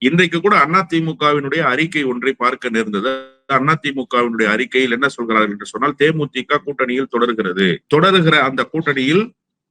இன்றைக்கு கூட அதிமுகவினுடைய அறிக்கை ஒன்றை பார்க்க நேர்ந்தது. அதிமுகவினுடைய அறிக்கையில் என்ன சொல்கிறார்கள் என்று சொன்னால், தேமுதிக கூட்டணியில் தொடருகிற அந்த கூட்டணியில்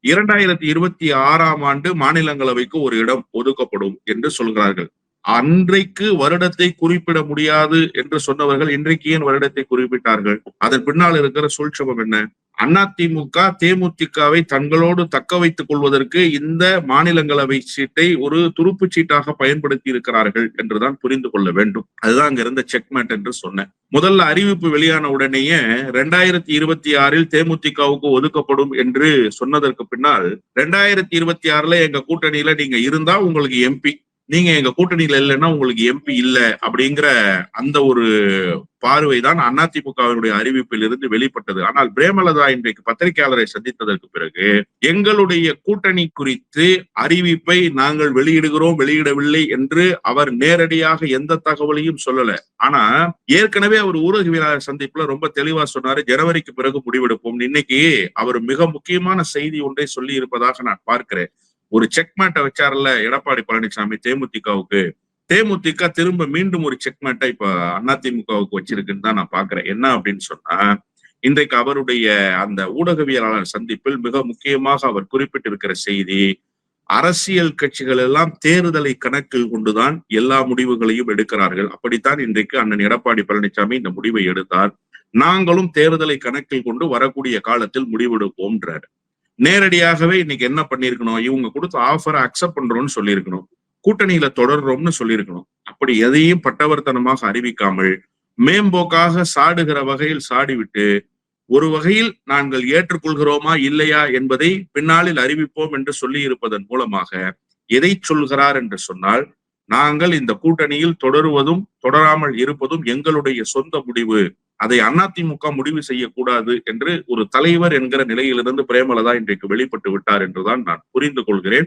2026ஆம் ஆண்டு மாநிலங்களவைக்கு ஒரு இடம் ஒதுக்கப்படும் என்று சொல்கிறார்கள். அன்றைக்கு வருடத்தை குறிப்பிட முடியாது என்று சொன்னவர்கள் இன்றைக்கு ஏன் வருடத்தை குறிப்பிட்டார்கள்? அதன் பின்னால் இருக்கிற சூழ்ச்சியம் என்ன? அதிமுக தேமுதிகவை தங்களோடு தக்க வைத்துக் கொள்வதற்கு இந்த மாநிலங்களவை சீட்டை ஒரு துருப்பு சீட்டாக பயன்படுத்தி இருக்கிறார்கள் என்றுதான் புரிந்து கொள்ள வேண்டும். அதுதான் அங்க இருந்த செக்மேட் என்று சொன்னேன். முதல்ல அறிவிப்பு வெளியான உடனேயே 2026 தேமுதிகவுக்கு ஒதுக்கப்படும் என்று சொன்னதற்கு பின்னால் 2026 எங்க கூட்டணியில நீங்க இருந்தா உங்களுக்கு எம்பி, நீங்க எங்க கூட்டணியில இல்லைன்னா உங்களுக்கு எம்பி இல்ல அப்படிங்கிற அந்த ஒரு பார்வைதான் அதிமுகவினுடைய அறிவிப்பில் இருந்து வெளிப்பட்டது. ஆனால் பிரேமலதா இன்றைக்கு பத்திரிகையாளரை சந்தித்ததற்கு பிறகு எங்களுடைய கூட்டணி குறித்து அறிவிப்பை நாங்கள் வெளியிடவில்லை என்று அவர் நேரடியாக எந்த தகவலையும் சொல்லல. ஆனா ஏற்கனவே அவர் ஊடகவியலாளர் சந்திப்புல ரொம்ப தெளிவா சொன்னாரு, ஜனவரிக்கு பிறகு முடிவெடுப்போம். இன்னைக்கு அவர் மிக முக்கியமான செய்தி ஒன்றை சொல்லி இருப்பதாக நான் பார்க்கிறேன். ஒரு செக்மேட்டை வச்சார்ல எடப்பாடி பழனிசாமி தேமுதிகவுக்கு, தேமுதிக திரும்ப மீண்டும் ஒரு செக்மேட்டை இப்ப அதிமுகவுக்கு வச்சிருக்குன்னு தான் நான் பாக்குறேன். என்ன அப்படின்னு சொன்னா, இன்றைக்கு அவருடைய அந்த ஊடகவியலாளர் சந்திப்பில் மிக முக்கியமாக அவர் குறிப்பிட்டிருக்கிற செய்தி, அரசியல் கட்சிகள் எல்லாம் தேர்தலை கணக்கில் கொண்டுதான் எல்லா முடிவுகளையும் எடுக்கிறார்கள். அப்படித்தான் இன்றைக்கு அண்ணன் எடப்பாடி பழனிசாமி இந்த முடிவை எடுத்தார். நாங்களும் தேர்தலை கணக்கில் கொண்டு வரக்கூடிய காலத்தில் முடிவெடுப்போம்ன்றார். நேரடியாகவே இன்னைக்கு என்ன பண்ணிருக்கணும், இவங்க கொடுத்த ஆஃபரை அக்செப்ட் பண்றோம்னு சொல்லியிருக்கணும், கூட்டணியில தொடர்றோம்னு சொல்லியிருக்கணும். அப்படி எதையும் பட்டவர்த்தனமாக அறிவிக்காமல் மேம்போக்காக சாடுகிற வகையில் சாடிவிட்டு, ஒரு வகையில் நாங்கள் ஏற்றுக்கொள்கிறோமா இல்லையா என்பதை பின்னாளில் அறிவிப்போம் என்று சொல்லி இருப்பதன் மூலமாக எதை சொல்கிறார் என்று சொன்னால், நாங்கள் இந்த கூட்டணியில் தொடருவதும் தொடராமல் இருப்பதும் எங்களுடைய சொந்த முடிவு, அதை அதிமுக முடிவு செய்யக்கூடாது என்று ஒரு தலைவர் என்கிற நிலையிலிருந்து பிரேமலதா இன்றைக்கு வெளிப்பட்டு விட்டார் என்றுதான் நான் புரிந்து கொள்கிறேன்.